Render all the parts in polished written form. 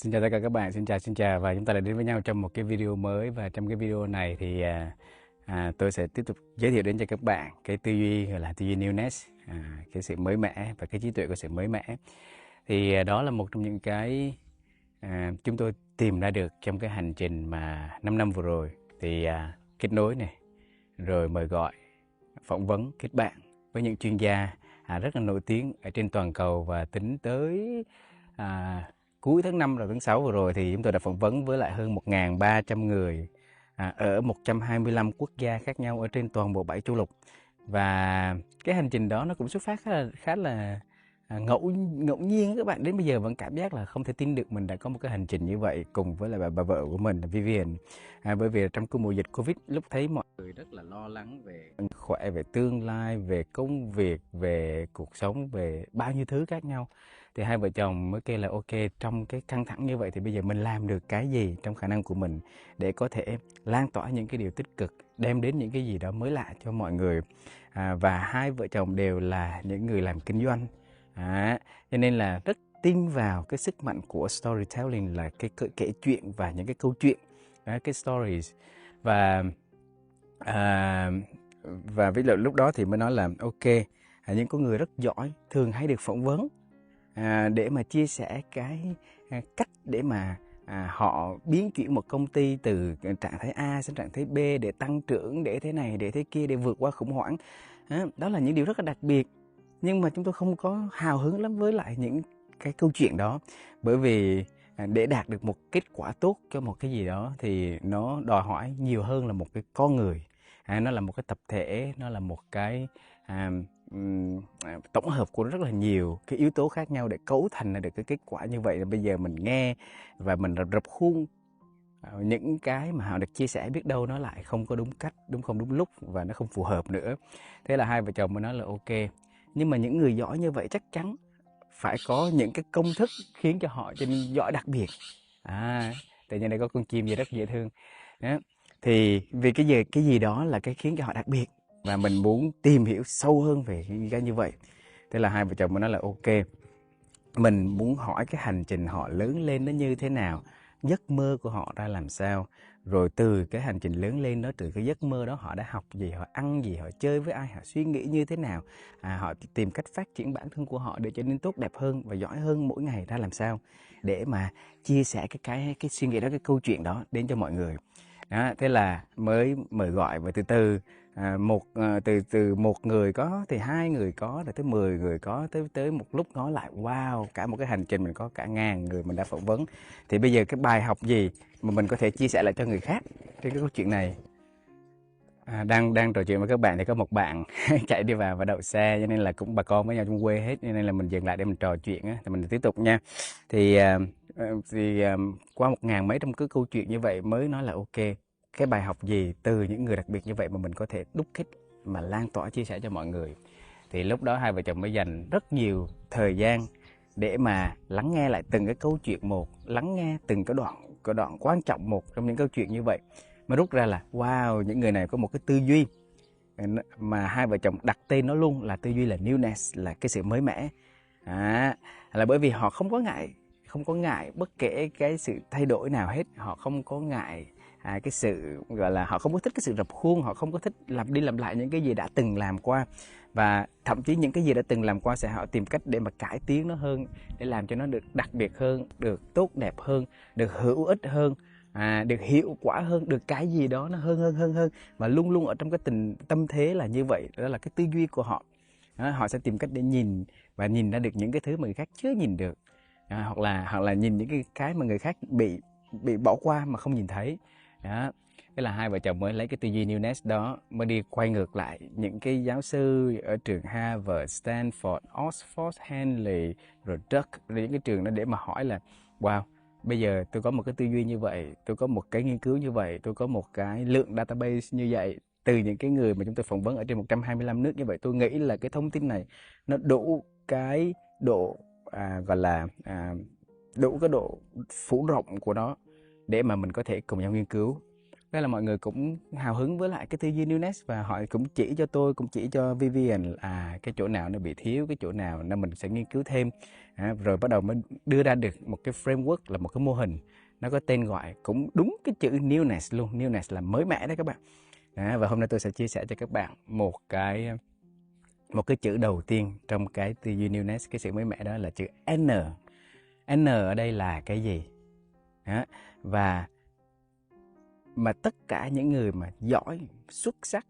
Xin chào tất cả các bạn, xin chào và chúng ta lại đến với nhau trong một cái video mới. Và trong cái video này thì tôi sẽ tiếp tục giới thiệu đến cho các bạn cái tư duy gọi là tư duy newness, cái sự mới mẻ và cái trí tuệ của sự mới mẻ. Thì đó là một trong những cái chúng tôi tìm ra được trong cái hành trình mà 5 năm vừa rồi. Thì kết nối này, rồi mời gọi, phỏng vấn, kết bạn với những chuyên gia rất là nổi tiếng ở trên toàn cầu, và tính tới cuối tháng 5 rồi tháng 6 vừa rồi thì chúng tôi đã phỏng vấn với lại hơn 1.300 người ở 125 quốc gia khác nhau ở trên toàn bộ 7 châu lục. Và cái hành trình đó nó cũng xuất phát khá là ngẫu nhiên. Các bạn đến bây giờ vẫn cảm giác là không thể tin được mình đã có một cái hành trình như vậy cùng với lại bà vợ của mình là Vivian. Bởi vì trong cái mùa dịch Covid, lúc thấy mọi người rất là lo lắng về sức khỏe, về tương lai, về công việc, về cuộc sống, về bao nhiêu thứ khác nhau, thì hai vợ chồng mới kêu là ok, trong cái căng thẳng như vậy thì bây giờ mình làm được cái gì trong khả năng của mình để có thể lan tỏa những cái điều tích cực, đem đến những cái gì đó mới lạ cho mọi người. Và hai vợ chồng đều là những người làm kinh doanh, cho nên là rất tin vào cái sức mạnh của storytelling, là cái kể chuyện và những cái câu chuyện, cái stories. Và ví dụ lúc đó thì mới nói là ok, những con người rất giỏi thường hay được phỏng vấn để mà chia sẻ cái cách để mà họ biến chuyển một công ty từ trạng thái A sang trạng thái B để tăng trưởng, để thế này, để thế kia, để vượt qua khủng hoảng. Đó là những điều rất là đặc biệt. Nhưng mà chúng tôi không có hào hứng lắm với lại những cái câu chuyện đó. Bởi vì để đạt được một kết quả tốt cho một cái gì đó thì nó đòi hỏi nhiều hơn là một cái con người. Nó là một cái tập thể, nó là một cái tổng hợp của rất là nhiều cái yếu tố khác nhau để cấu thành ra được cái kết quả như vậy. Là bây giờ mình nghe và mình rập khuôn những cái mà họ được chia sẻ, biết đâu nó lại không có đúng cách, không đúng lúc và nó không phù hợp nữa. Thế là hai vợ chồng mới nói là ok, nhưng mà những người giỏi như vậy chắc chắn phải có những cái công thức khiến cho họ trở nên giỏi đặc biệt. Tự nhiên đây có con chim gì rất dễ thương đó. Thì vì cái gì đó là cái khiến cho họ đặc biệt, và mình muốn tìm hiểu sâu hơn về cái như vậy. Thế là hai vợ chồng mới nói là ok, mình muốn hỏi cái hành trình họ lớn lên nó như thế nào, giấc mơ của họ ra làm sao, rồi từ cái hành trình lớn lên đó, từ cái giấc mơ đó họ đã học gì, họ ăn gì, họ chơi với ai, họ suy nghĩ như thế nào, họ tìm cách phát triển bản thân của họ để trở nên tốt đẹp hơn và giỏi hơn mỗi ngày ra làm sao, để mà chia sẻ cái suy nghĩ đó, cái câu chuyện đó đến cho mọi người. Đó, thế là mới mời gọi, và từ từ từ một người có, thì hai người có, rồi tới 10 người có, tới một lúc nói lại wow, cả một cái hành trình mình có cả ngàn người mình đã phỏng vấn. Thì bây giờ cái bài học gì mà mình có thể chia sẻ lại cho người khác trên cái câu chuyện này? Đang trò chuyện với các bạn thì có một bạn chạy đi vào và đậu xe, cho nên là cũng bà con với nhau trong quê hết, cho nên là mình dừng lại để mình trò chuyện á, thì mình tiếp tục nha. Thì qua 1.000 mấy trong cái câu chuyện như vậy mới nói là ok, cái bài học gì từ những người đặc biệt như vậy mà mình có thể đúc kết mà lan tỏa chia sẻ cho mọi người. Thì lúc đó hai vợ chồng mới dành rất nhiều thời gian để mà lắng nghe lại từng cái câu chuyện một, lắng nghe từng cái đoạn quan trọng một trong những câu chuyện như vậy, mới rút ra là wow, những người này có một cái tư duy mà hai vợ chồng đặt tên nó luôn là tư duy là newness, là cái sự mới mẻ. Là bởi vì họ không có ngại bất kể cái sự thay đổi nào hết. Họ không có ngại cái sự gọi là, họ không có thích cái sự rập khuôn, họ không có thích lặp đi lặp lại những cái gì đã từng làm qua, và thậm chí những cái gì đã từng làm qua sẽ họ tìm cách để mà cải tiến nó hơn, để làm cho nó được đặc biệt hơn, được tốt đẹp hơn, được hữu ích hơn, được hiệu quả hơn, được cái gì đó nó hơn, và luôn luôn ở trong cái tâm thế là như vậy. Đó là cái tư duy của họ. Họ sẽ tìm cách để nhìn và nhìn ra được những cái thứ mà người khác chưa nhìn được, hoặc là nhìn những cái mà người khác bị bỏ qua mà không nhìn thấy. Đó, thế là hai vợ chồng mới lấy cái tư duy newness đó, mới đi quay ngược lại những cái giáo sư ở trường Harvard, Stanford, Oxford, Henley, rồi Duke, rồi những cái trường đó, để mà hỏi là wow, bây giờ tôi có một cái tư duy như vậy, tôi có một cái nghiên cứu như vậy, tôi có một cái lượng database như vậy, từ những cái người mà chúng tôi phỏng vấn ở trên 125 nước như vậy, tôi nghĩ là cái thông tin này nó đủ cái độ gọi là đủ cái độ phủ rộng của nó để mà mình có thể cùng nhau nghiên cứu. Thế là mọi người cũng hào hứng với lại cái tư duy Newness, và họ cũng chỉ cho tôi, cũng chỉ cho Vivian cái chỗ nào nó bị thiếu, cái chỗ nào nó mình sẽ nghiên cứu thêm. Rồi bắt đầu mới đưa ra được một cái framework, là một cái mô hình, nó có tên gọi cũng đúng cái chữ Newness luôn. Newness là mới mẻ đấy các bạn. Và hôm nay tôi sẽ chia sẻ cho các bạn một cái chữ đầu tiên trong cái tư duy Newness, cái sự mới mẻ đó là chữ N. N ở đây là cái gì? Và mà tất cả những người mà giỏi, xuất sắc,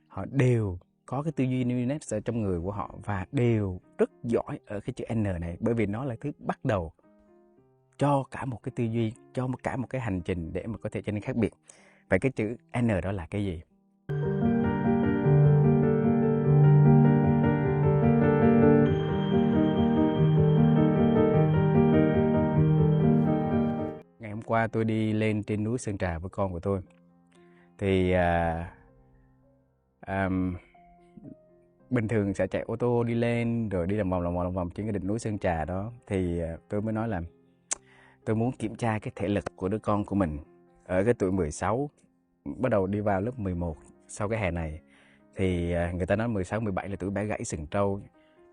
họ đều có cái tư duy Newness ở trong người của họ, và đều rất giỏi ở cái chữ N này, bởi vì nó là thứ bắt đầu cho cả một cái tư duy, cho cả một cái hành trình để mà có thể trở nên khác biệt. Vậy cái chữ N đó là cái gì? Ngày hôm qua tôi đi lên trên núi Sơn Trà với con của tôi. Thì bình thường sẽ chạy ô tô đi lên rồi đi lòng vòng trên cái đỉnh núi Sơn Trà đó. Thì tôi mới nói là tôi muốn kiểm tra cái thể lực của đứa con của mình ở cái tuổi 16, bắt đầu đi vào lớp 11 sau cái hè này. Thì người ta nói 16, 17 là tuổi bé gãy sừng trâu.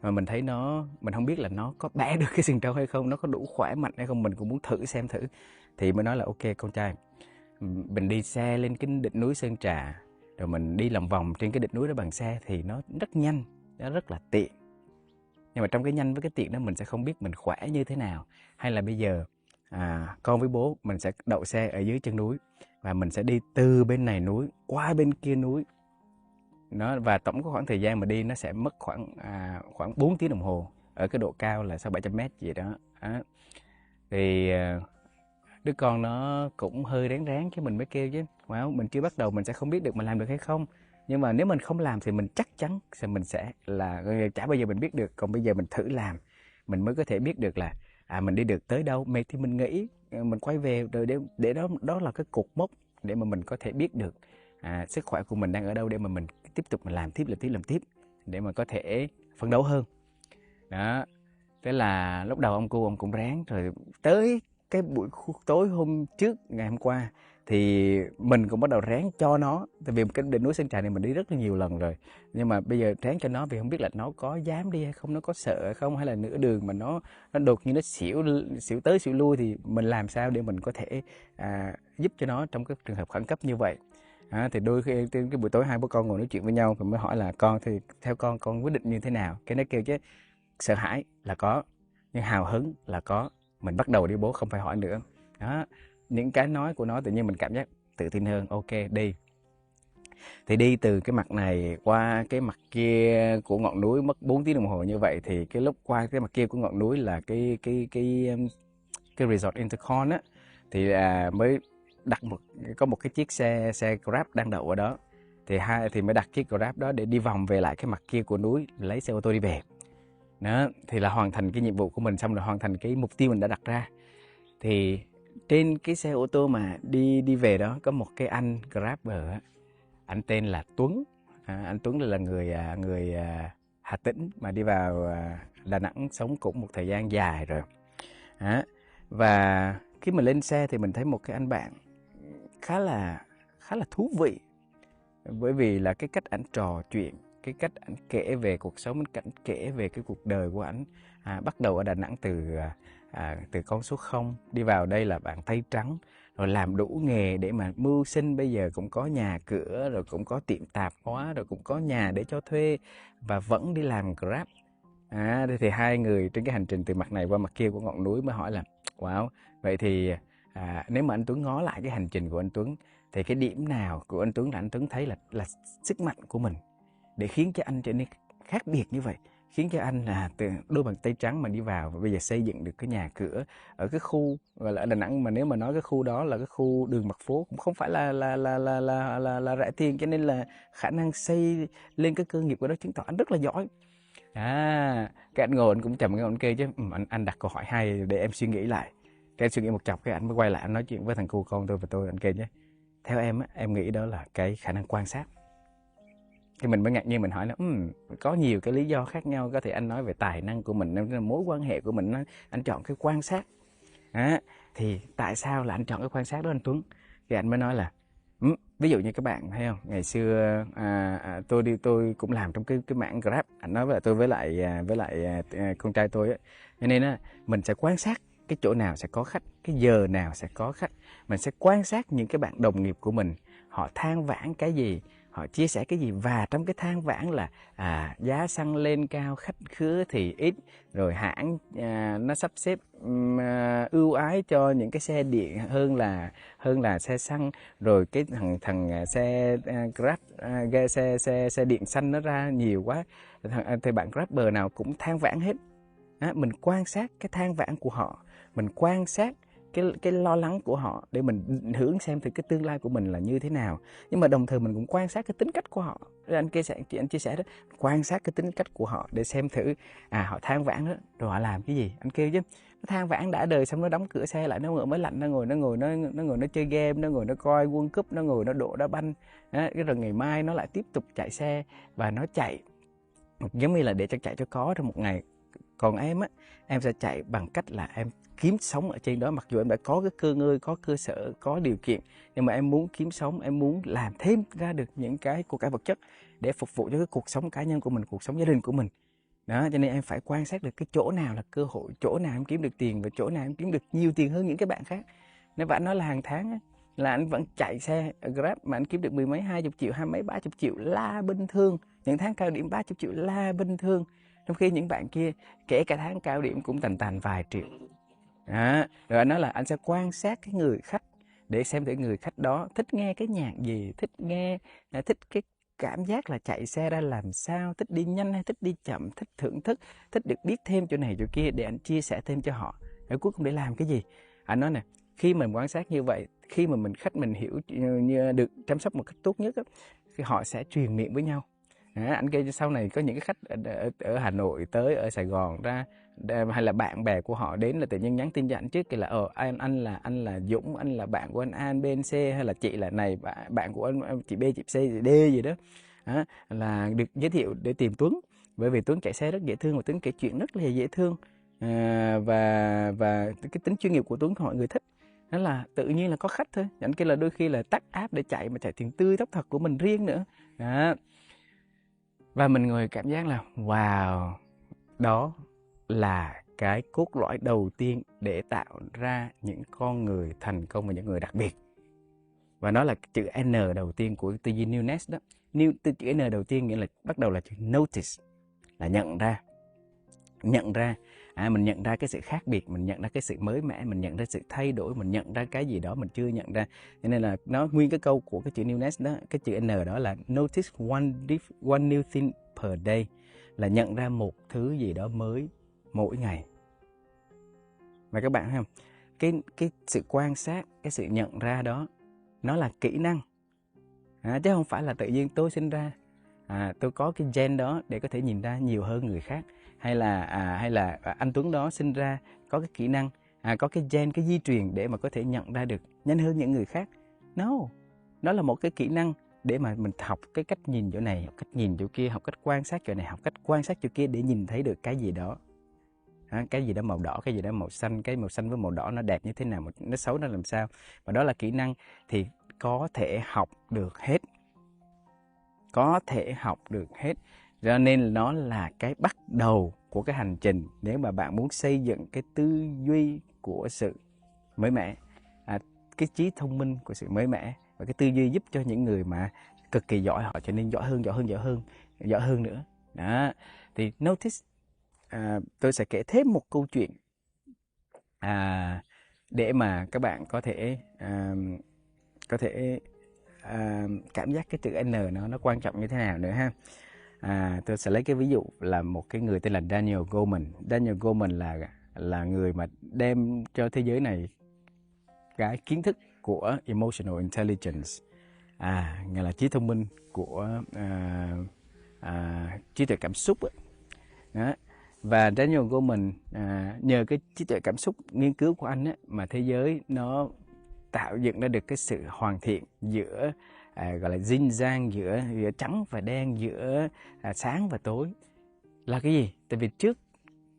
Mà mình thấy mình không biết là nó có bẻ được cái sừng trâu hay không, nó có đủ khỏe mạnh hay không, mình cũng muốn thử xem thử. Thì mới nói là ok con trai, mình đi xe lên cái đỉnh núi Sơn Trà, rồi mình đi lòng vòng trên cái đỉnh núi đó bằng xe thì nó rất nhanh, nó rất là tiện. Nhưng mà trong cái nhanh với cái tiện đó mình sẽ không biết mình khỏe như thế nào. Hay là bây giờ con với bố mình sẽ đậu xe ở dưới chân núi, và mình sẽ đi từ bên này núi qua bên kia núi. Và tổng có khoảng thời gian mà đi nó sẽ mất khoảng 4 tiếng đồng hồ ở cái độ cao là 600-700 m gì đó. Thì đứa con nó cũng hơi ráng chứ, mình mới kêu chứ wow, mình chưa bắt đầu mình sẽ không biết được mình làm được hay không. Nhưng mà nếu mình không làm thì mình chắc chắn mình sẽ là chả bao giờ mình biết được. Còn bây giờ mình thử làm mình mới có thể biết được là mình đi được tới đâu. Mệt thì mình nghỉ, mình quay về, rồi để đó là cái cột mốc để mà mình có thể biết được sức khỏe của mình đang ở đâu, để mà mình tiếp tục mình làm tiếp để mà có thể phấn đấu hơn. Đó, thế là lúc đầu ông cũng ráng, rồi tới cái buổi tối hôm trước ngày hôm qua thì mình cũng bắt đầu ráng cho nó. Tại vì cái đỉnh núi Sơn Trà này mình đi rất là nhiều lần rồi, nhưng mà bây giờ ráng cho nó vì không biết là nó có dám đi hay không, nó có sợ hay không, hay là nửa đường mà nó đột nhiên nó xỉu tới xỉu lui thì mình làm sao để mình có thể giúp cho nó trong cái trường hợp khẩn cấp như vậy. Thì đôi khi cái buổi tối hai bố con ngồi nói chuyện với nhau, thì mới hỏi là con thì theo con quyết định như thế nào. Cái nó kêu chứ sợ hãi là có, nhưng hào hứng là có. Mình bắt đầu đi bố, không phải hỏi nữa. Đó, những cái nói của nó tự nhiên mình cảm giác tự tin hơn. Ok, đi. Thì đi từ cái mặt này qua cái mặt kia của ngọn núi mất 4 tiếng đồng hồ như vậy. Thì cái lúc qua cái mặt kia của ngọn núi là cái resort Intercon á, thì mới đặt có một cái chiếc xe Grab đang đậu ở đó. Thì mới đặt chiếc Grab đó để đi vòng về lại cái mặt kia của núi, lấy xe ô tô đi về. Đó, thì là hoàn thành cái nhiệm vụ của mình, xong rồi hoàn thành cái mục tiêu mình đã đặt ra. Thì trên cái xe ô tô mà đi về đó có một cái anh Grabber á, anh tên là Tuấn. Anh Tuấn là người Hà Tĩnh mà đi vào Đà Nẵng sống cũng một thời gian dài rồi. Và khi mình lên xe thì mình thấy một cái anh bạn khá là thú vị, bởi vì là cái cách ảnh trò chuyện, cái cách ảnh kể về cuộc sống, ảnh kể về cái cuộc đời của ảnh. Bắt đầu ở Đà Nẵng từ con số 0, đi vào đây là bàn tay trắng, rồi làm đủ nghề để mà mưu sinh. Bây giờ cũng có nhà cửa, rồi cũng có tiệm tạp hóa, rồi cũng có nhà để cho thuê, và vẫn đi làm Grab. Thì hai người trên cái hành trình từ mặt này qua mặt kia của ngọn núi mới hỏi là wow, vậy thì nếu mà anh Tuấn ngó lại cái hành trình của anh Tuấn, thì cái điểm nào của anh Tuấn là anh Tuấn thấy là sức mạnh của mình để khiến cho anh trở nên khác biệt như vậy, khiến cho anh là từ đôi bàn tay trắng mà đi vào và bây giờ xây dựng được cái nhà cửa ở cái khu gọi là ở Đà Nẵng. Mà nếu mà nói cái khu đó là cái khu đường mặt phố, cũng không phải là rẻ tiền, cho nên là khả năng xây lên cái cơ nghiệp của đó chứng tỏ anh rất là giỏi. Cái anh ngồi anh cũng trầm cái anh kêu chứ anh đặt câu hỏi hay để em suy nghĩ lại. Cái anh suy nghĩ một chọc, cái anh mới quay lại anh nói chuyện với thằng cu con tôi và tôi, anh kêu chứ theo em á, em nghĩ đó là cái khả năng quan sát. Thì mình mới ngạc nhiên, mình hỏi là có nhiều cái lý do khác nhau, có thể anh nói về tài năng của mình, mối quan hệ của mình, anh chọn cái quan sát. Thì tại sao là anh chọn cái quan sát đó anh Tuấn? Thì anh mới nói là ví dụ như các bạn thấy không, ngày xưa tôi cũng làm trong cái mảng Grab, anh nói với lại con trai tôi á, cho nên á mình sẽ quan sát cái chỗ nào sẽ có khách, cái giờ nào sẽ có khách, mình sẽ quan sát những cái bạn đồng nghiệp của mình, họ than vãn cái gì, họ chia sẻ cái gì, và trong cái than vãn là giá xăng lên cao, khách khứa thì ít, rồi hãng nó sắp xếp ưu ái cho những cái xe điện hơn là xe xăng, rồi cái thằng xe Grab, xe điện xanh nó ra nhiều quá, thì bạn Grabber nào cũng than vãn hết. Mình quan sát cái than vãn của họ, mình quan sát cái lo lắng của họ để mình định hướng xem thì cái tương lai của mình là như thế nào. Nhưng mà đồng thời mình cũng quan sát cái tính cách của họ. Anh chia sẻ đó, quan sát cái tính cách của họ để xem thử họ than vãn đó rồi họ làm cái gì. Anh kêu chứ nó than vãn đã đời xong nó đóng cửa xe lại, nó ngồi mới lạnh, nó ngồi nó chơi game, nó ngồi nó coi World Cup, nó ngồi nó đổ đá banh. Cái rồi ngày mai nó lại tiếp tục chạy xe và nó chạy giống như là để chạy cho có trong một ngày. Còn em á, em sẽ chạy bằng cách là em kiếm sống ở trên đó, mặc dù em đã có cái cơ ngơi, có cơ sở, có điều kiện, nhưng mà em muốn kiếm sống, em muốn làm thêm ra được những cái của cải vật chất để phục vụ cho cái cuộc sống cá nhân của mình, cuộc sống gia đình của mình. Đó, cho nên em phải quan sát được cái chỗ nào là cơ hội, chỗ nào em kiếm được tiền và chỗ nào em kiếm được nhiều tiền hơn những cái bạn khác. Nếu bạn nói là hàng tháng á, là anh vẫn chạy xe Grab mà anh kiếm được 10 mấy, 20 triệu, 20 mấy, 30 triệu là bình thường. Những tháng cao điểm 30 triệu là bình thường. Trong khi những bạn kia kể cả tháng cao điểm cũng tàn vài triệu. Đó. Rồi anh nói là anh sẽ quan sát cái người khách để xem thử người khách đó thích nghe cái nhạc gì, thích cái cảm giác là chạy xe ra làm sao, thích đi nhanh hay thích đi chậm, thích thưởng thức, thích được biết thêm chỗ này chỗ kia để anh chia sẻ thêm cho họ. Rồi cuối cùng để làm cái gì? Anh nói nè, khi mình quan sát như vậy, khi mà khách mình hiểu như được chăm sóc một cách tốt nhất á, thì họ sẽ truyền miệng với nhau. Anh kêu sau này có những cái khách ở Hà Nội tới, ở Sài Gòn ra, hay là bạn bè của họ đến là tự nhiên nhắn tin cho anh trước, kêu là anh là Dũng, anh là bạn của anh A, B, C, hay là chị là này bạn của anh, chị B, chị C, chị D gì đó. Là được giới thiệu để tìm Tuấn, bởi vì Tuấn chạy xe rất dễ thương và Tuấn kể chuyện rất là dễ thương, và cái tính chuyên nghiệp của Tuấn mọi người thích. Đó là tự nhiên là có khách thôi. Anh kêu là đôi khi là tắt app để chạy mà chạy tiền tươi tóc thật của mình riêng nữa. Đó. Và mình ngồi cảm giác là wow, đó là cái cốt lõi đầu tiên để tạo ra những con người thành công và những người đặc biệt. Và nó là chữ N đầu tiên của tư duy Newness đó. Chữ N đầu tiên nghĩa là bắt đầu là chữ notice, là nhận ra. Mình nhận ra cái sự khác biệt, mình nhận ra cái sự mới mẻ, mình nhận ra sự thay đổi, mình nhận ra cái gì đó mình chưa nhận ra. Cho nên là nó nguyên cái câu của cái chữ Newness đó, cái chữ N đó là notice one new thing per day, là nhận ra một thứ gì đó mới mỗi ngày. Và các bạn thấy không, cái sự quan sát, cái sự nhận ra đó, nó là kỹ năng, chứ không phải là tự nhiên tôi sinh ra tôi có cái gen đó để có thể nhìn ra nhiều hơn người khác, hay là anh Tuấn đó sinh ra có cái kỹ năng, có cái gen, cái di truyền để mà có thể nhận ra được nhanh hơn những người khác. No, nó là một cái kỹ năng để mà mình học cái cách nhìn chỗ này, học cách nhìn chỗ kia, học cách quan sát chỗ này, học cách quan sát chỗ kia để nhìn thấy được cái gì đó. Cái gì đó màu đỏ, cái gì đó màu xanh, cái màu xanh với màu đỏ nó đẹp như thế nào, nó xấu nó làm sao. Và đó là kỹ năng thì có thể học được hết. Có thể học được hết. Cho nên nó là cái bắt đầu của cái hành trình nếu mà bạn muốn xây dựng cái tư duy của sự mới mẻ, cái trí thông minh của sự mới mẻ, và cái tư duy giúp cho những người mà cực kỳ giỏi họ trở nên giỏi hơn nữa. Đó. Thì notice, tôi sẽ kể thêm một câu chuyện để mà các bạn có thể cảm giác cái chữ N nó quan trọng như thế nào nữa ha. Tôi sẽ lấy cái ví dụ là một cái người tên là Daniel Goleman. Daniel Goleman là người mà đem cho thế giới này cái kiến thức của emotional intelligence, nghĩa là trí thông minh của trí tuệ cảm xúc đó. Và Daniel Goleman nhờ cái trí tuệ cảm xúc nghiên cứu của anh mà thế giới nó tạo dựng ra được cái sự hoàn thiện giữa gọi là yin yang, giữa trắng và đen, giữa sáng và tối. Là cái gì? Tại vì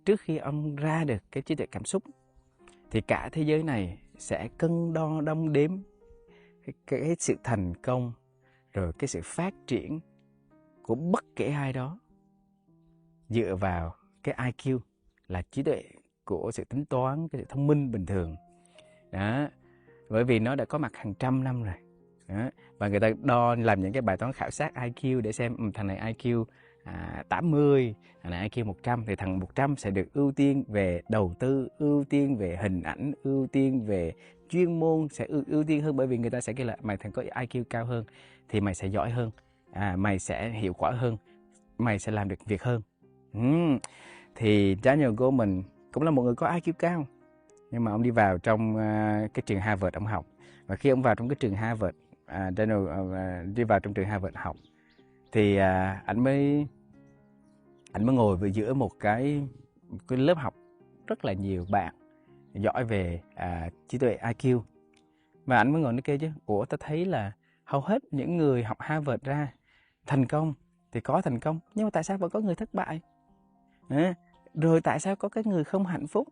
trước khi ông ra được cái trí tuệ cảm xúc thì cả thế giới này sẽ cân đo đong đếm cái sự thành công, rồi cái sự phát triển của bất kể ai đó dựa vào cái IQ, là trí tuệ của sự tính toán, cái sự thông minh bình thường. Đó, bởi vì nó đã có mặt hàng trăm năm rồi. Đó. Và người ta làm những cái bài toán khảo sát IQ để xem thằng này IQ 80, thằng này IQ 100, thì thằng 100 sẽ được ưu tiên về đầu tư, ưu tiên về hình ảnh, ưu tiên về chuyên môn, sẽ ưu tiên hơn, bởi vì người ta sẽ kêu là mày thằng có IQ cao hơn thì mày sẽ giỏi hơn, mày sẽ hiệu quả hơn, mày sẽ làm được việc hơn. Thì Daniel Goleman cũng là một người có IQ cao, nhưng mà ông đi vào trong cái trường Harvard ông học. Và khi ông vào trong cái trường Harvard, Daniel đi vào trong trường Harvard học, thì anh mới ngồi với giữa một cái lớp học rất là nhiều bạn giỏi về trí tuệ IQ. Và anh mới ngồi nói kêu chứ, ủa tao thấy là hầu hết những người học Harvard ra thành công thì có thành công, nhưng mà tại sao vẫn có người thất bại? Rồi tại sao có cái người không hạnh phúc?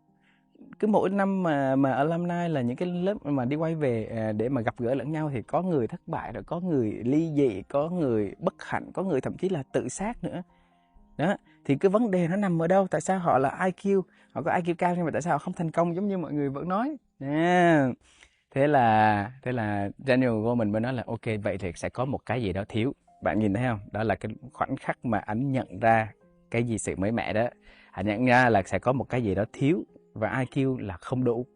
Cứ mỗi năm mà alumni là những cái lớp mà đi quay về để mà gặp gỡ lẫn nhau thì có người thất bại, rồi có người ly dị, có người bất hạnh, có người thậm chí là tự sát nữa. Đó, thì cái vấn đề nó nằm ở đâu? Tại sao họ là IQ, họ có IQ cao nhưng mà tại sao họ không thành công giống như mọi người vẫn nói? Thế là Daniel Goleman mới nói là ok, vậy thì sẽ có một cái gì đó thiếu. Bạn nhìn thấy không? Đó là cái khoảnh khắc mà anh nhận ra cái gì sự mới mẻ đó. Anh nhận ra là sẽ có một cái gì đó thiếu và IQ là không đủ.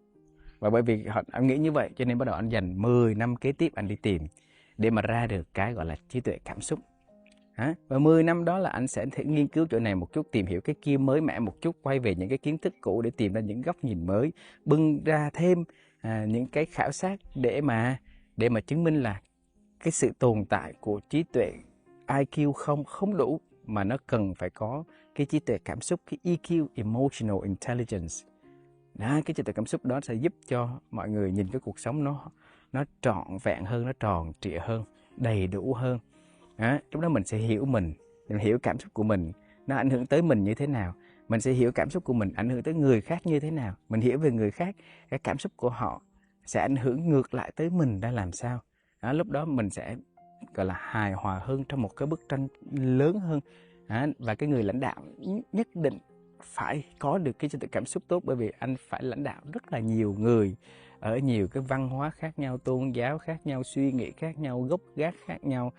Và bởi vì anh nghĩ như vậy cho nên bắt đầu anh dành 10 năm kế tiếp anh đi tìm để mà ra được cái gọi là trí tuệ cảm xúc. Và 10 năm đó là anh sẽ nghiên cứu chỗ này một chút, tìm hiểu cái kia mới mẻ một chút, quay về những cái kiến thức cũ để tìm ra những góc nhìn mới, bưng ra thêm những cái khảo sát để mà chứng minh là cái sự tồn tại của trí tuệ IQ không đủ, mà nó cần phải có cái trí tuệ cảm xúc, cái EQ, Emotional Intelligence. Đó, cái trí tuệ cảm xúc đó sẽ giúp cho mọi người nhìn cái cuộc sống nó trọn vẹn hơn, nó tròn trịa hơn, đầy đủ hơn. Lúc đó mình sẽ hiểu mình hiểu cảm xúc của mình, nó ảnh hưởng tới mình như thế nào. Mình sẽ hiểu cảm xúc của mình ảnh hưởng tới người khác như thế nào. Mình hiểu về người khác, cái cảm xúc của họ sẽ ảnh hưởng ngược lại tới mình ra làm sao. Lúc đó mình sẽ gọi là hài hòa hơn trong một cái bức tranh lớn hơn. Và cái người lãnh đạo nhất định phải có được cái trí tuệ cảm xúc tốt, bởi vì anh phải lãnh đạo rất là nhiều người ở nhiều cái văn hóa khác nhau, tôn giáo khác nhau, suy nghĩ khác nhau, gốc gác khác nhau,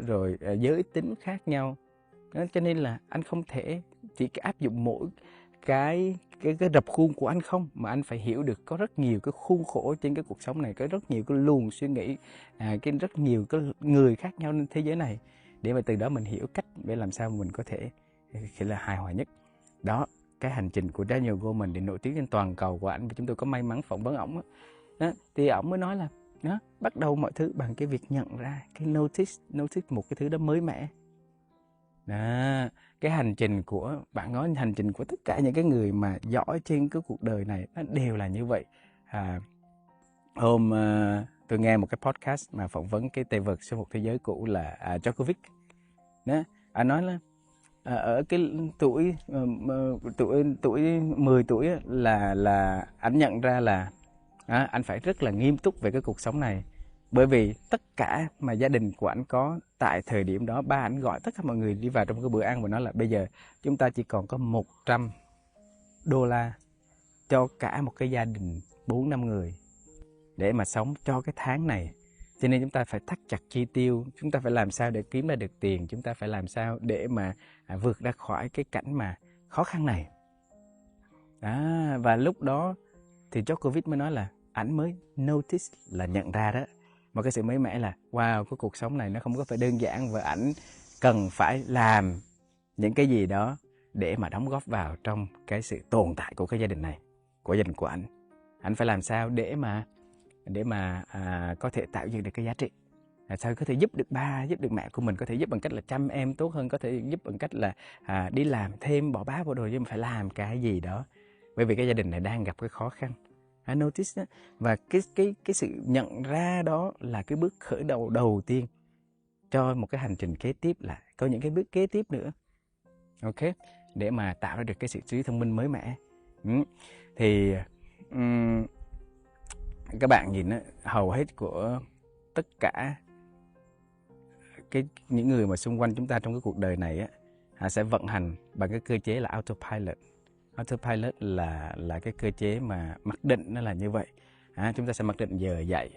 rồi giới tính khác nhau. Cho nên là anh không thể chỉ áp dụng mỗi cái rập khuôn của anh không, mà anh phải hiểu được có rất nhiều cái khuôn khổ trên cái cuộc sống này, có rất nhiều cái luồng suy nghĩ, rất nhiều cái người khác nhau trên thế giới này, để mà từ đó mình hiểu cách để làm sao mình có thể là hài hòa nhất. Đó, cái hành trình của Daniel Goleman để nổi tiếng trên toàn cầu của anh, và chúng tôi có may mắn phỏng vấn ổng đó, thì ổng mới nói là bắt đầu mọi thứ bằng cái việc nhận ra, cái notice một cái thứ đó mới mẻ. Đó, cái hành trình của bạn nói, hành trình của tất cả những cái người mà giỏi trên cái cuộc đời này nó đều là như vậy. Hôm tôi nghe một cái podcast mà phỏng vấn cái tay vợt số 1 thế giới cũ là Djokovic. Đó, anh nói là ở cái tuổi 10 tuổi là anh nhận ra là anh phải rất là nghiêm túc về cái cuộc sống này, bởi vì tất cả mà gia đình của anh có tại thời điểm đó, ba anh gọi tất cả mọi người đi vào trong cái bữa ăn và nói là bây giờ chúng ta chỉ còn có $100 cho cả một cái gia đình 4-5 người để mà sống cho cái tháng này. Cho nên chúng ta phải thắt chặt chi tiêu, chúng ta phải làm sao để kiếm ra được tiền, chúng ta phải làm sao để mà vượt ra khỏi cái cảnh mà khó khăn này. Và lúc đó thì Djokovic mới nói là ảnh mới notice, là nhận ra đó, một cái sự mới mẻ là wow, cái cuộc sống này nó không có phải đơn giản, và ảnh cần phải làm những cái gì đó để mà đóng góp vào trong cái sự tồn tại của cái gia đình này, của gia đình của ảnh. Ảnh phải làm sao để mà có thể tạo dựng được cái giá trị, sao có thể giúp được ba, giúp được mẹ của mình, có thể giúp bằng cách là chăm em tốt hơn, có thể giúp bằng cách là đi làm thêm, bỏ bá bỏ đồ, nhưng mà phải làm cái gì đó, bởi vì cái gia đình này đang gặp cái khó khăn. Notice đó. Và cái sự nhận ra đó là cái bước khởi đầu đầu tiên cho một cái hành trình kế tiếp, là có những cái bước kế tiếp nữa, ok, để mà tạo ra được cái sự trí thông minh mới mẻ. Thì các bạn nhìn hầu hết của tất cả những người mà xung quanh chúng ta trong cái cuộc đời này á, sẽ vận hành bằng cái cơ chế là autopilot. Autopilot là cái cơ chế mà mặc định nó là như vậy. Chúng ta sẽ mặc định giờ dậy,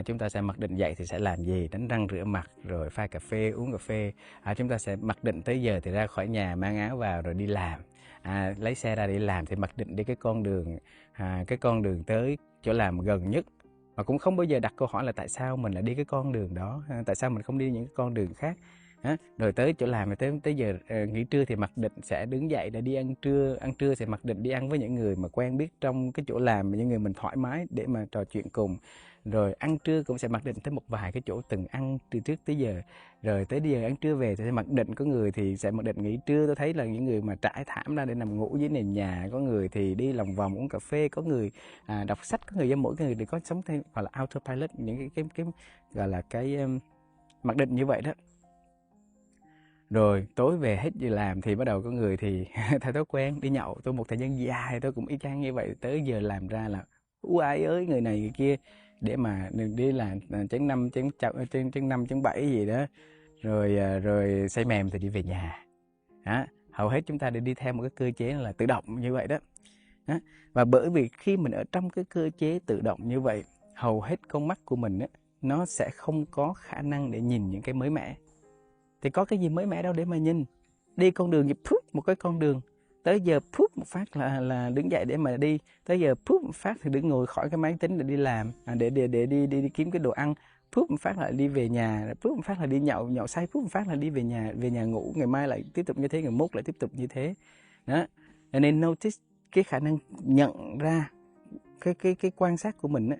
chúng ta sẽ mặc định dậy thì sẽ làm gì, đánh răng rửa mặt rồi pha cà phê, uống cà phê. Chúng ta sẽ mặc định tới giờ thì ra khỏi nhà, mang áo vào rồi đi làm, lấy xe ra đi làm thì mặc định đi cái con đường tới chỗ làm gần nhất. Mà cũng không bao giờ đặt câu hỏi là tại sao mình lại đi cái con đường đó, tại sao mình không đi những cái con đường khác. Rồi tới chỗ làm, tới giờ nghỉ trưa thì mặc định sẽ đứng dậy để đi ăn trưa thì mặc định đi ăn với những người mà quen biết trong cái chỗ làm, những người mình thoải mái để mà trò chuyện cùng. Rồi ăn trưa cũng sẽ mặc định tới một vài cái chỗ từng ăn từ trước tới giờ. Rồi tới giờ ăn trưa về thì sẽ mặc định, có người thì sẽ mặc định nghỉ trưa. Tôi thấy là những người mà trải thảm ra để nằm ngủ dưới nền nhà, có người thì đi lòng vòng uống cà phê, có người đọc sách, có người mỗi người thì có sống theo gọi là autopilot, những cái gọi là cái mặc định như vậy đó. Rồi tối về hết giờ làm thì bắt đầu có người thì theo thói quen đi nhậu. Tôi một thời gian dài tôi cũng y chang như vậy, tới giờ làm ra là ai ơi người này người kia để mà đi làm chén 5 chén 7 gì đó. Rồi say mềm thì đi về nhà. Hầu hết chúng ta đều đi theo một cái cơ chế là tự động như vậy đó. Và bởi vì khi mình ở trong cái cơ chế tự động như vậy, hầu hết con mắt của mình nó sẽ không có khả năng để nhìn những cái mới mẻ. Thì có cái gì mới mẻ đâu để mà nhìn. Đi con đường thì một cái con đường, tới giờ một phát là đứng dậy để mà đi, tới giờ một phát thì đứng ngồi khỏi cái máy tính để đi làm, để đi kiếm cái đồ ăn, một phát lại đi về nhà, một phát là đi nhậu say, một phát là đi về nhà ngủ, ngày mai lại tiếp tục như thế, ngày mốt lại tiếp tục như thế đó. Nên notice cái khả năng nhận ra cái quan sát của mình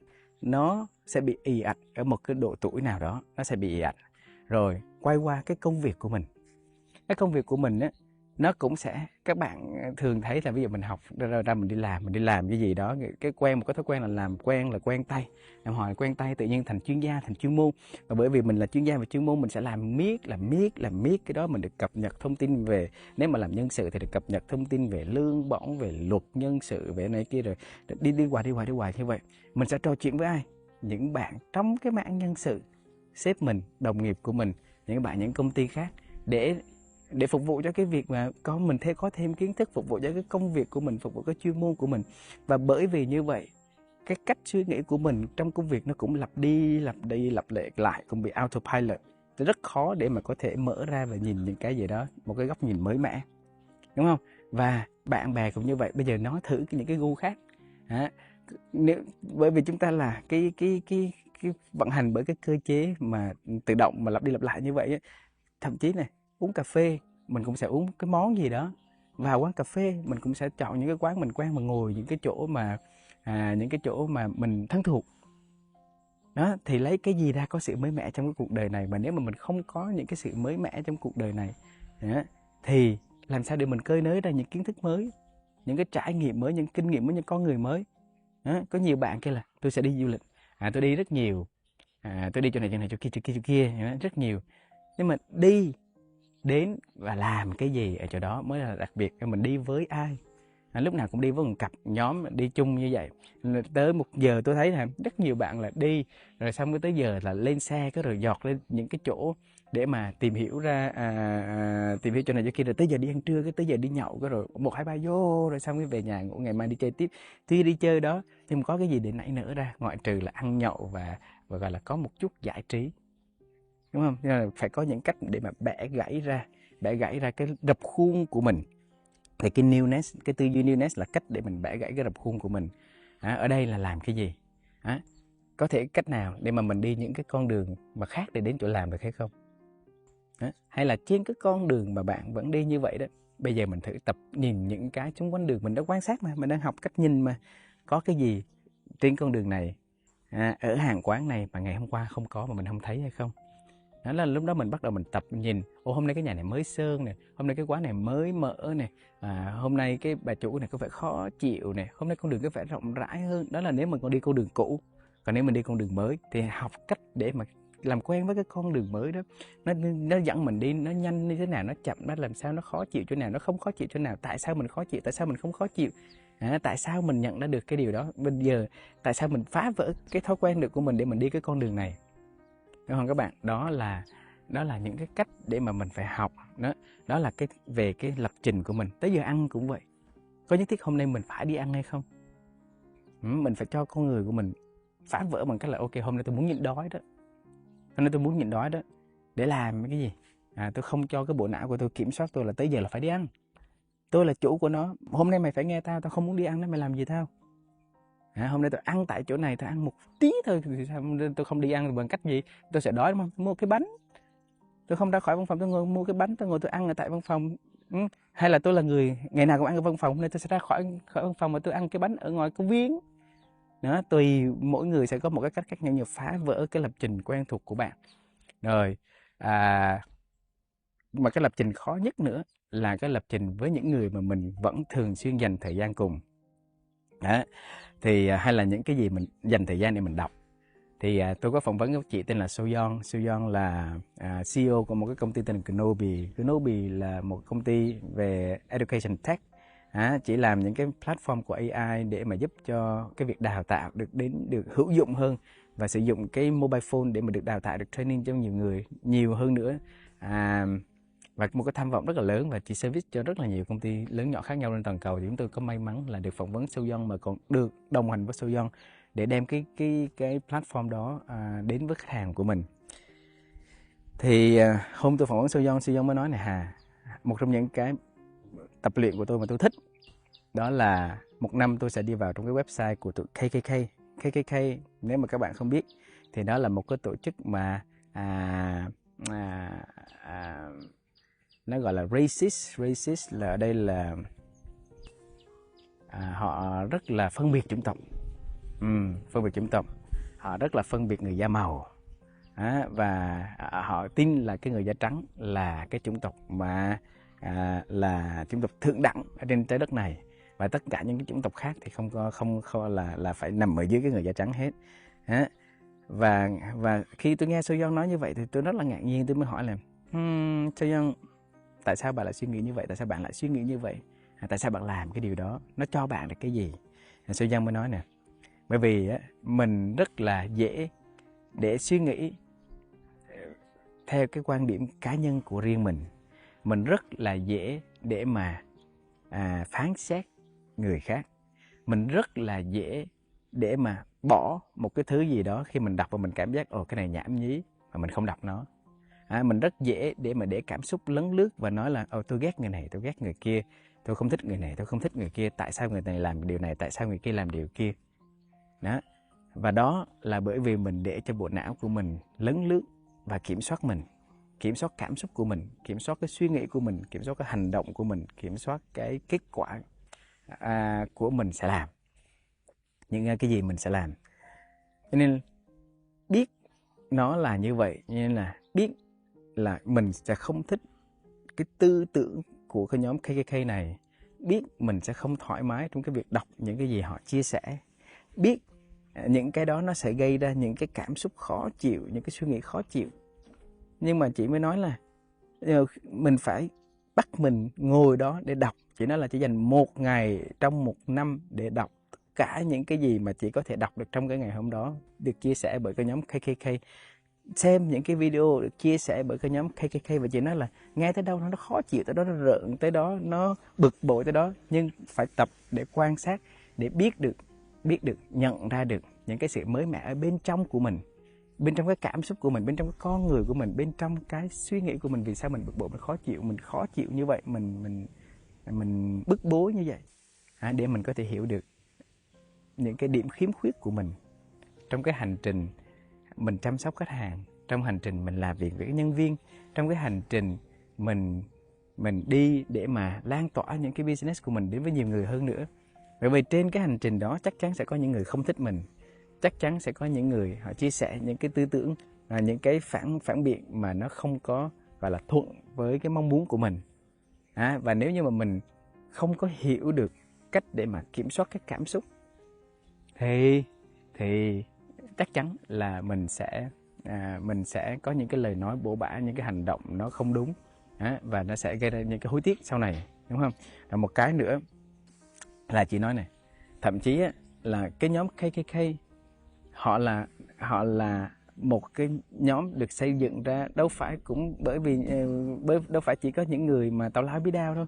nó sẽ bị ì ạch ở một cái độ tuổi nào đó, nó sẽ bị ì ạch. Rồi quay qua cái công việc của mình. Cái công việc của mình nó cũng sẽ, các bạn thường thấy là ví dụ mình học ra mình đi làm cái gì đó, một cái thói quen là làm quen là quen tay, làm hỏi quen tay, tự nhiên thành chuyên gia, thành chuyên môn. Và bởi vì mình là chuyên gia về chuyên môn, mình sẽ làm miết cái đó. Mình được cập nhật thông tin về, nếu mà làm nhân sự thì được cập nhật thông tin về lương bổng, về luật nhân sự, về này kia, rồi đi hoài như vậy. Mình sẽ trò chuyện với ai? Những bạn trong cái mảng nhân sự, sếp mình, đồng nghiệp của mình, những công ty khác, để phục vụ cho cái việc mà mình có thêm kiến thức, phục vụ cho cái công việc của mình, phục vụ cái chuyên môn của mình. Và bởi vì như vậy, cái cách suy nghĩ của mình trong công việc nó cũng lặp đi lặp lại, cũng bị autopilot. Thì rất khó để mà có thể mở ra và nhìn những cái gì đó, một cái góc nhìn mới mẻ, đúng không? Và bạn bè cũng như vậy. Bây giờ nói thử những cái gu khác. Bởi vì chúng ta là cái vận hành bởi cái cơ chế mà tự động mà lặp đi lặp lại như vậy. Thậm chí này, uống cà phê mình cũng sẽ uống cái món gì đó. Vào quán cà phê mình cũng sẽ chọn những cái quán mình quen, mà ngồi những cái chỗ mà mình thân thuộc đó. Thì lấy cái gì ra có sự mới mẻ trong cái cuộc đời này? Mà nếu mà mình không có những cái sự mới mẻ trong cuộc đời này thì làm sao để mình cơi nới ra những kiến thức mới, những cái trải nghiệm mới, những kinh nghiệm mới, những con người mới. Có nhiều bạn kêu là tôi sẽ đi du lịch, tôi đi rất nhiều, tôi đi chỗ này chỗ kia rất nhiều. Nhưng mà đi đến và làm cái gì ở chỗ đó mới là đặc biệt. Mình đi với ai? Lúc nào cũng đi với một cặp nhóm đi chung như vậy. Tới 1 giờ tôi thấy là rất nhiều bạn là đi rồi xong tới giờ là lên xe cái rồi giọt lên những cái chỗ để mà tìm hiểu ra tìm hiểu chỗ này chỗ kia, rồi tới giờ đi ăn trưa, cái tới giờ đi nhậu, cái rồi 1, 2, 3 vô, rồi xong cái về nhà ngủ, ngày mai đi chơi tiếp. Tuy đi chơi đó nhưng mà có cái gì để nảy nở ra ngoại trừ là ăn nhậu và gọi là có một chút giải trí, đúng không? Nên là phải có những cách để mà bẻ gãy ra cái rập khuôn của mình. Thì cái newness, cái tư duy newness là cách để mình bẻ gãy cái rập khuôn của mình. Ở đây là làm cái gì? Có thể cách nào để mà mình đi những cái con đường mà khác để đến chỗ làm được hay không? Hay là trên cái con đường mà bạn vẫn đi như vậy đó, bây giờ mình thử tập nhìn những cái xung quanh đường. Mình đã quan sát mà, mình đang học cách nhìn mà. Có cái gì trên con đường này, ở hàng quán này mà ngày hôm qua không có mà mình không thấy hay không? Đó là lúc đó mình bắt đầu mình tập nhìn. Hôm nay cái nhà này mới sơn nè, hôm nay cái quán này mới mở nè, hôm nay cái bà chủ này có vẻ khó chịu nè, hôm nay con đường có vẻ rộng rãi hơn. Đó là nếu mình còn đi con đường cũ. Còn nếu mình đi con đường mới thì học cách để mà làm quen với cái con đường mới đó. Nó dẫn mình đi, nó nhanh như thế nào, nó chậm, nó làm sao, nó khó chịu chỗ nào, nó không khó chịu chỗ nào, tại sao mình khó chịu, tại sao mình không khó chịu, tại sao mình nhận ra được cái điều đó. Bây giờ tại sao mình phá vỡ cái thói quen được của mình để mình đi cái con đường này. đúng không các bạn? Đó là những cái cách để mà mình phải học đó là về cái lập trình của mình. Tới giờ ăn cũng vậy, có nhất thiết hôm nay mình phải đi ăn hay không? Mình phải cho con người của mình phá vỡ bằng cách là ok, hôm nay tôi muốn nhịn đói đó, hôm nay tôi muốn nhịn đói đó, để làm cái gì? Tôi không cho cái bộ não của tôi kiểm soát tôi là tới giờ là phải đi ăn. Tôi là chủ của nó. Hôm nay mày phải nghe tao, tao không muốn đi ăn đó, mày làm gì tao? Hôm nay tôi ăn tại chỗ này, tôi ăn một tí thôi thì sao tôi không đi ăn bằng cách gì? Tôi sẽ đói đúng không? Mua cái bánh. Tôi không ra khỏi văn phòng, tôi ngồi mua cái bánh, tôi ngồi tôi ăn ở tại văn phòng. Hay là tôi là người ngày nào cũng ăn ở văn phòng nên tôi sẽ ra khỏi văn phòng mà tôi ăn cái bánh ở ngoài công viên. Đó, tùy mỗi người sẽ có một cái cách khác nhau, như phá vỡ cái lập trình quen thuộc của bạn. Rồi, mà cái lập trình khó nhất nữa là cái lập trình với những người mà mình vẫn thường xuyên dành thời gian cùng. Đó, thì hay là những cái gì mình dành thời gian để mình đọc. Thì tôi có phỏng vấn một chị tên là Soyeon. Soyeon là CEO của một cái công ty tên là Kenobi. Kenobi là một công ty về education tech. Chỉ làm những cái platform của AI để mà giúp cho cái việc đào tạo được hữu dụng hơn, và sử dụng cái mobile phone để mà được đào tạo, được training cho nhiều người nhiều hơn nữa. Và một cái tham vọng rất là lớn, và chị service cho rất là nhiều công ty lớn nhỏ khác nhau trên toàn cầu. Thì chúng tôi có may mắn là được phỏng vấn Soyeon, mà còn được đồng hành với Soyeon để đem cái platform đó đến với khách hàng của mình. Thì hôm tôi phỏng vấn Soyeon mới nói này: Hà, một trong những cái tập luyện của tôi mà tôi thích đó là một năm tôi sẽ đi vào trong cái website của tụi KKK. KKK, nếu mà các bạn không biết thì đó là một cái tổ chức mà nó gọi là racist là ở đây là họ rất là phân biệt chủng tộc. Phân biệt chủng tộc, họ rất là phân biệt người da màu. Và họ tin là cái người da trắng là cái chủng tộc mà là chủng tộc thượng đẳng ở trên trái đất này, và tất cả những cái chủng tộc khác thì không là phải nằm ở dưới cái người da trắng hết. Và khi tôi nghe Soyeon nói như vậy thì tôi rất là ngạc nhiên. Tôi mới hỏi là Soyeon, tại sao bạn lại suy nghĩ như vậy? Tại sao bạn lại suy nghĩ như vậy? Tại sao bạn làm cái điều đó? Nó cho bạn được cái gì? Soyeon mới nói nè: bởi vì mình rất là dễ để suy nghĩ theo cái quan điểm cá nhân của riêng mình. Mình rất là dễ để mà phán xét người khác. Mình rất là dễ để mà bỏ một cái thứ gì đó khi mình đọc và mình cảm giác cái này nhảm nhí, mà mình không đọc nó. Mình rất dễ để mà để cảm xúc lấn lướt và nói là tôi ghét người này, tôi ghét người kia, tôi không thích người này, tôi không thích người kia, tại sao người này làm điều này, tại sao người kia làm điều kia. Đó. Và đó là bởi vì mình để cho bộ não của mình lấn lướt và kiểm soát mình, kiểm soát cảm xúc của mình, kiểm soát cái suy nghĩ của mình, kiểm soát cái hành động của mình, kiểm soát cái kết quả của mình sẽ làm, những cái gì mình sẽ làm. Cho nên biết nó là như vậy, nên là biết là mình sẽ không thích cái tư tưởng của cái nhóm KKK này, biết mình sẽ không thoải mái trong cái việc đọc những cái gì họ chia sẻ, biết những cái đó nó sẽ gây ra những cái cảm xúc khó chịu, những cái suy nghĩ khó chịu. Nhưng mà chị mới nói là mình phải bắt mình ngồi đó để đọc. Chị nói là chỉ dành 1 ngày trong 1 năm để đọc tất cả những cái gì mà chị có thể đọc được trong cái ngày hôm đó, được chia sẻ bởi cái nhóm KKK. Xem những cái video được chia sẻ bởi cái nhóm KKK, và chị nói là nghe tới đâu nó khó chịu tới đó, nó rợn tới đó, nó bực bội tới đó, nhưng phải tập để quan sát, để biết được, nhận ra được những cái sự mới mẻ ở bên trong của mình, bên trong cái cảm xúc của mình, bên trong cái con người của mình, bên trong cái suy nghĩ của mình. Vì sao mình bực bội, mình khó chịu như vậy, mình bức bối như vậy, để mình có thể hiểu được những cái điểm khiếm khuyết của mình trong cái hành trình mình chăm sóc khách hàng, trong hành trình mình làm việc với các nhân viên, trong cái hành trình mình đi để mà lan tỏa những cái business của mình đến với nhiều người hơn nữa. Bởi vì trên cái hành trình đó chắc chắn sẽ có những người không thích mình, chắc chắn sẽ có những người họ chia sẻ những cái tư tưởng và những cái phản biện mà nó không có gọi là thuận với cái mong muốn của mình. Và nếu như mà mình không có hiểu được cách để mà kiểm soát cái cảm xúc thì chắc chắn là mình sẽ có những cái lời nói bổ bả, những cái hành động nó không đúng, và nó sẽ gây ra những cái hối tiếc sau này, đúng không? Và một cái nữa là chị nói này, thậm chí là cái nhóm KKK họ là một cái nhóm được xây dựng ra đâu phải cũng đâu phải chỉ có những người mà tào lao bí đao đâu,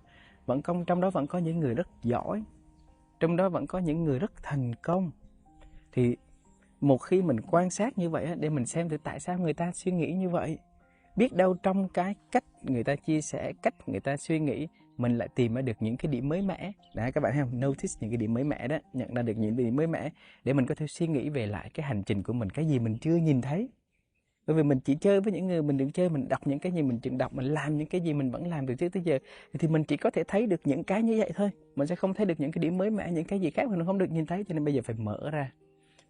trong đó vẫn có những người rất giỏi, trong đó vẫn có những người rất thành công. Thì một khi mình quan sát như vậy để mình xem thử tại sao người ta suy nghĩ như vậy, biết đâu trong cái cách người ta chia sẻ, cách người ta suy nghĩ, mình lại tìm ra được những cái điểm mới mẻ. Đấy, các bạn thấy không? Notice những cái điểm mới mẻ đó, nhận ra được những điểm mới mẻ để mình có thể suy nghĩ về lại cái hành trình của mình, cái gì mình chưa nhìn thấy. Bởi vì mình chỉ chơi với những người mình đừng chơi, mình đọc những cái gì mình chừng đọc, mình làm những cái gì mình vẫn làm từ trước tới giờ, thì mình chỉ có thể thấy được những cái như vậy thôi. Mình sẽ không thấy được những cái điểm mới mẻ, những cái gì khác mình không được nhìn thấy, cho nên bây giờ phải mở ra.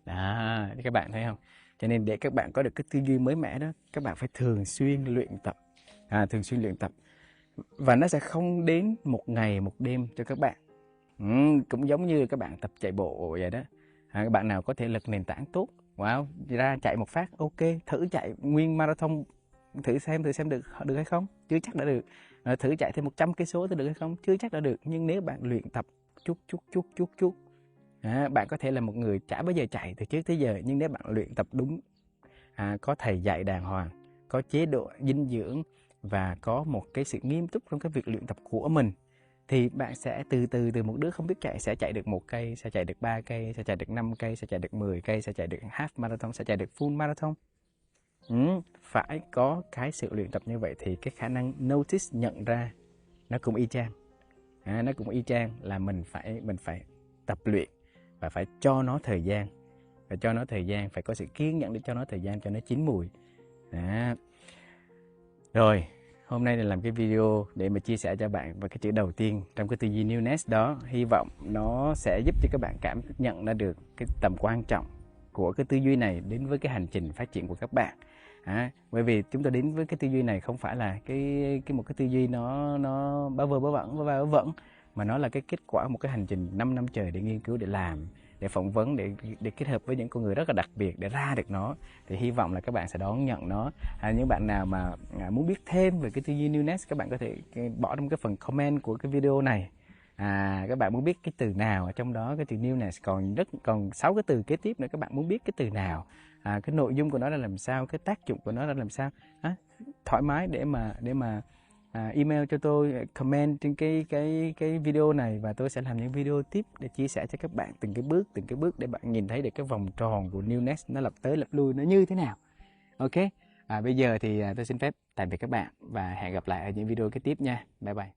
Đó, các bạn thấy không? Cho nên để các bạn có được cái tư duy mới mẻ đó, các bạn phải thường xuyên luyện tập. Thường xuyên luyện tập. Và nó sẽ không đến một ngày một đêm cho các bạn. Cũng giống như các bạn tập chạy bộ vậy đó. Các bạn nào có thể lực nền tảng tốt, wow, ra chạy một phát, ok, thử chạy nguyên marathon, thử xem được hay không, chưa chắc đã được. Thử chạy thêm 100 cây số được hay không, chưa chắc đã được. Nhưng nếu bạn luyện tập chút, bạn có thể là một người chả bao giờ chạy từ trước tới giờ, nhưng nếu bạn luyện tập đúng, có thầy dạy đàng hoàng, có chế độ dinh dưỡng và có một cái sự nghiêm túc trong cái việc luyện tập của mình, thì bạn sẽ từ một đứa không biết chạy sẽ chạy được 1 cây, sẽ chạy được 3 cây, sẽ chạy được 5 cây, sẽ chạy được 10 cây, sẽ chạy được half marathon, sẽ chạy được full marathon. Phải có cái sự luyện tập như vậy thì cái khả năng notice, nhận ra, nó cũng y chang. Nó cũng y chang là mình phải tập luyện và phải cho nó thời gian. Phải có sự kiên nhẫn để cho nó thời gian cho nó chín mùi. Rồi, hôm nay là làm cái video để mà chia sẻ cho bạn và cái chữ đầu tiên trong cái tư duy newness đó. Hy vọng nó sẽ giúp cho các bạn cảm nhận ra được cái tầm quan trọng của cái tư duy này đến với cái hành trình phát triển của các bạn. Bởi vì chúng tôi đến với cái tư duy này không phải là một cái tư duy nó bá vơ bá vẩn, mà nó là cái kết quả một cái hành trình 5 năm trời để nghiên cứu, để làm, để phỏng vấn, để kết hợp với những con người rất là đặc biệt để ra được nó. Thì hy vọng là các bạn sẽ đón nhận nó. Những bạn nào mà muốn biết thêm về cái tư duy newness, các bạn có thể bỏ trong cái phần comment của cái video này. Các bạn muốn biết cái từ nào ở trong đó, cái từ newness còn 6 cái từ kế tiếp nữa, các bạn muốn biết cái từ nào, cái nội dung của nó là làm sao, cái tác dụng của nó là làm sao, thoải mái để mà email cho tôi, comment trên cái video này, và tôi sẽ làm những video tiếp để chia sẻ cho các bạn từng cái bước để bạn nhìn thấy được cái vòng tròn của newness nó lặp tới lặp lui nó như thế nào. Ok, bây giờ thì tôi xin phép tạm biệt các bạn và hẹn gặp lại ở những video kế tiếp nha. Bye bye.